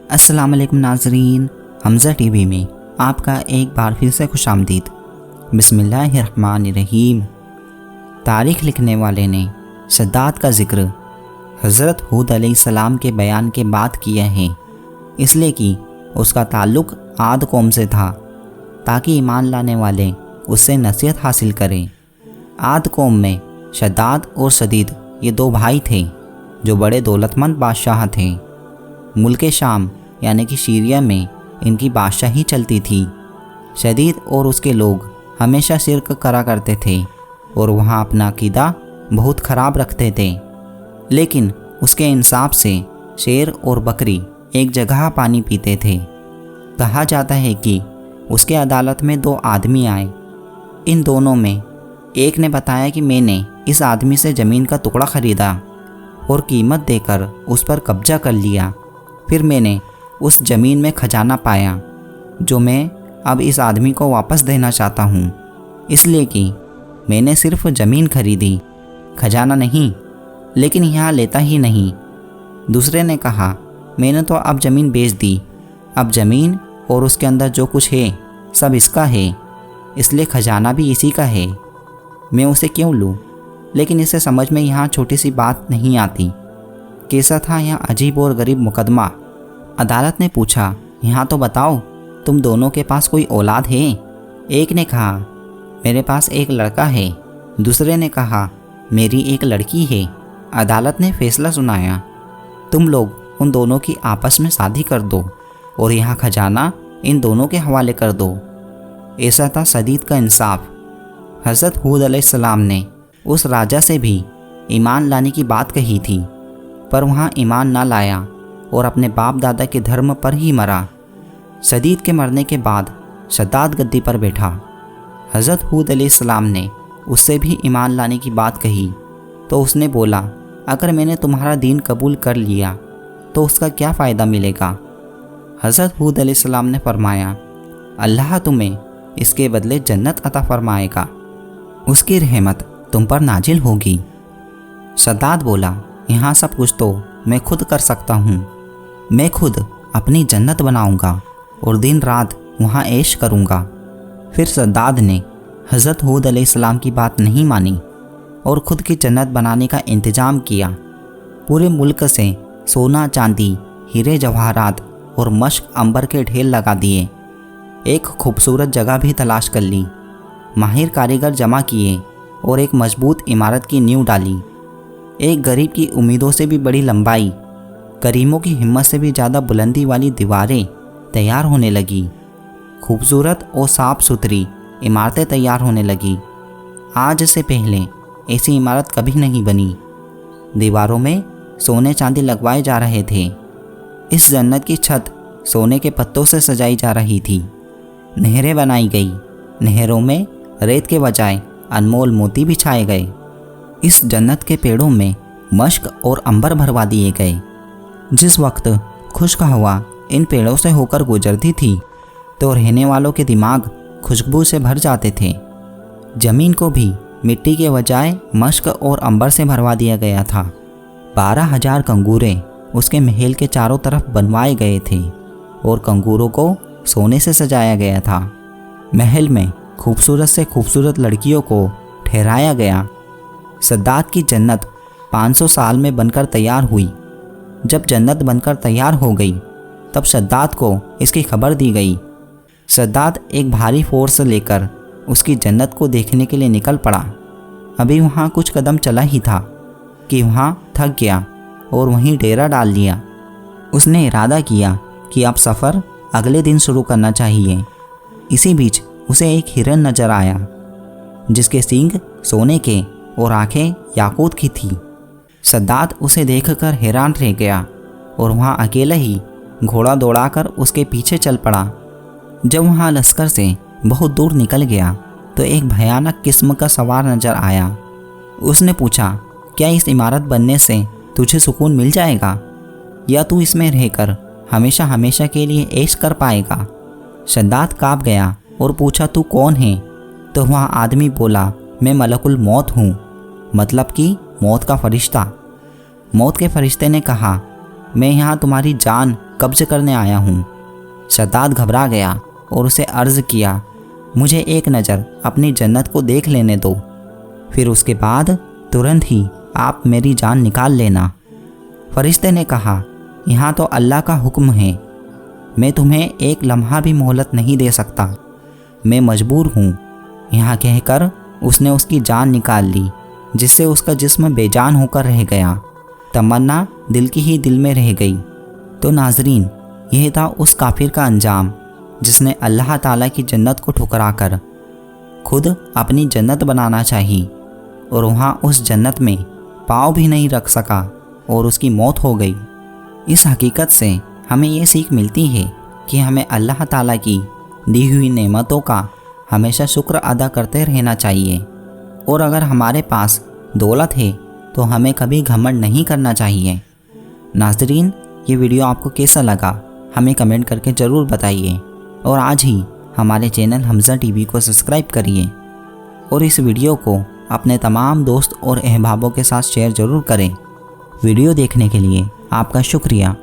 अस्सलाम वालेकुम नाज़रीन, हमज़ा टीवी में आपका एक बार फिर से खुशामदीद। बिस्मिल्लाहिर्रहमानिर्रहीम। तारीख़ लिखने वाले ने शद्दाद का ज़िक्र हज़रत हूद अलैहिस्सलाम के बयान के बाद किया है, इसलिए कि उसका ताल्लुक़ आद कौम से था ताकि ईमान लाने वाले उससे नसीहत हासिल करें। आद कौम में शद्दाद और शदीद ये दो भाई थे जो बड़े दौलतमंद बादशाह थे। मुल्क शाम यानी कि सीरिया में इनकी बादशाही चलती थी। शदीद और उसके लोग हमेशा शिरक करा करते थे और वहाँ अपना अकीदा बहुत ख़राब रखते थे, लेकिन उसके इंसाफ से शेर और बकरी एक जगह पानी पीते थे। कहा जाता है कि उसके अदालत में दो आदमी आए। इन दोनों में एक ने बताया कि मैंने इस आदमी से ज़मीन का टुकड़ा ख़रीदा और कीमत देकर उस पर कब्जा कर लिया। फिर मैंने उस ज़मीन में खजाना पाया जो मैं अब इस आदमी को वापस देना चाहता हूँ, इसलिए कि मैंने सिर्फ ज़मीन खरीदी, खजाना नहीं, लेकिन यहाँ लेता ही नहीं। दूसरे ने कहा, मैंने तो अब ज़मीन बेच दी, अब ज़मीन और उसके अंदर जो कुछ है सब इसका है, इसलिए खजाना भी इसी का है। मैं उसे क्यों लूँ? लेकिन इसे समझ में यहाँ छोटी सी बात नहीं आती। कैसा था यह अजीब और गरीब मुकदमा। अदालत ने पूछा, यहाँ तो बताओ, तुम दोनों के पास कोई औलाद है? एक ने कहा, मेरे पास एक लड़का है। दूसरे ने कहा, मेरी एक लड़की है। अदालत ने फैसला सुनाया, तुम लोग उन दोनों की आपस में शादी कर दो और यहाँ खजाना इन दोनों के हवाले कर दो। ऐसा था शदीद का इंसाफ। हज़रत हूद अलैहिस्सलाम ने उस राजा से भी ईमान लाने की बात कही थी, पर वहाँ ईमान ना लाया और अपने बाप दादा के धर्म पर ही मरा। शदीद के मरने के बाद शद्दाद गद्दी पर बैठा। हज़रत हूद अलैहिस्सलाम ने उससे भी ईमान लाने की बात कही तो उसने बोला, अगर मैंने तुम्हारा दीन कबूल कर लिया तो उसका क्या फ़ायदा मिलेगा? हज़रत हूद अलैहिस्सलाम ने फरमाया, अल्लाह तुम्हें इसके बदले जन्नत अता फरमाएगा, उसकी रहमत तुम पर नाजिल होगी। शद्दाद बोला, यहाँ सब कुछ तो मैं खुद कर सकता हूँ। मैं खुद अपनी जन्नत बनाऊँगा और दिन रात वहाँ ऐश करूँगा। फिर शद्दाद ने हज़रत हूद अलैहिस्सलाम की बात नहीं मानी और ख़ुद की जन्नत बनाने का इंतज़ाम किया। पूरे मुल्क से सोना चांदी, हीरे जवाहरात और मश्क अंबर के ढेर लगा दिए। एक खूबसूरत जगह भी तलाश कर ली, माहिर कारीगर जमा किए और एक मजबूत इमारत की नींव डाली। एक गरीब की उम्मीदों से भी बड़ी लंबाई, करीमों की हिम्मत से भी ज़्यादा बुलंदी वाली दीवारें तैयार होने लगी। खूबसूरत और साफ़ सुथरी इमारतें तैयार होने लगी। आज से पहले ऐसी इमारत कभी नहीं बनी। दीवारों में सोने चांदी लगवाए जा रहे थे। इस जन्नत की छत सोने के पत्तों से सजाई जा रही थी। नहरें बनाई गई, नहरों में रेत के बजाय अनमोल मोती बिछाए गए। इस जन्नत के पेड़ों में मश्क और अंबर भरवा दिए गए। जिस वक्त खुश्क हवा इन पेड़ों से होकर गुजरती थी तो रहने वालों के दिमाग खुशबू से भर जाते थे। ज़मीन को भी मिट्टी के बजाय मश्क और अंबर से भरवा दिया गया था। 12,000 कंगूरे उसके महल के चारों तरफ बनवाए गए थे और कंगूरों को सोने से सजाया गया था। महल में खूबसूरत से खूबसूरत लड़कियों को ठहराया गया। शद्दाद की जन्नत 500 साल में बनकर तैयार हुई। जब जन्नत बनकर तैयार हो गई तब शद्दाद को इसकी खबर दी गई। शद्दाद एक भारी फोर्स लेकर उसकी जन्नत को देखने के लिए निकल पड़ा। अभी वहाँ कुछ कदम चला ही था कि वहाँ थक गया और वहीं डेरा डाल लिया। उसने इरादा किया कि अब सफ़र अगले दिन शुरू करना चाहिए। इसी बीच उसे एक हिरन नजर आया जिसके सींग सोने के और आंखें याकूत की थी। शद्दाद उसे देखकर हैरान रह गया और वहाँ अकेला ही घोड़ा दौड़ाकर उसके पीछे चल पड़ा। जब वहाँ लश्कर से बहुत दूर निकल गया तो एक भयानक किस्म का सवार नजर आया। उसने पूछा, क्या इस इमारत बनने से तुझे सुकून मिल जाएगा या तू इसमें रहकर हमेशा हमेशा के लिए ऐश कर पाएगा? शद्दाद काँप गया और पूछा, तू कौन है? तो वह आदमी बोला, मैं मलकुल मौत हूँ, मतलब कि मौत का फरिश्ता। मौत के फरिश्ते ने कहा, मैं यहाँ तुम्हारी जान कब्ज करने आया हूँ। शद्दाद घबरा गया और उसे अर्ज़ किया, मुझे एक नज़र अपनी जन्नत को देख लेने दो, फिर उसके बाद तुरंत ही आप मेरी जान निकाल लेना। फरिश्ते ने कहा, यहाँ तो अल्लाह का हुक्म है, मैं तुम्हें एक लम्हा भी मोहलत नहीं दे सकता, मैं मजबूर हूँ। यहाँ कहकर उसने उसकी जान निकाल ली, जिससे उसका जिस्म बेजान होकर रह गया। तमन्ना दिल की ही दिल में रह गई। तो नाजरीन, यह था उस काफिर का अंजाम जिसने अल्लाह ताला की जन्नत को ठुकराकर खुद अपनी जन्नत बनाना चाही और वहाँ उस जन्नत में पाँव भी नहीं रख सका और उसकी मौत हो गई। इस हकीकत से हमें ये सीख मिलती है कि हमें अल्लाह ताला की दी हुई नेमतों का हमेशा शुक्र अदा करते रहना चाहिए, और अगर हमारे पास दौलत है तो हमें कभी घमंड नहीं करना चाहिए। नाजरीन, ये वीडियो आपको कैसा लगा हमें कमेंट करके ज़रूर बताइए, और आज ही हमारे चैनल हमज़ा टीवी को सब्सक्राइब करिए और इस वीडियो को अपने तमाम दोस्त और अहबाबों के साथ शेयर ज़रूर करें। वीडियो देखने के लिए आपका शुक्रिया।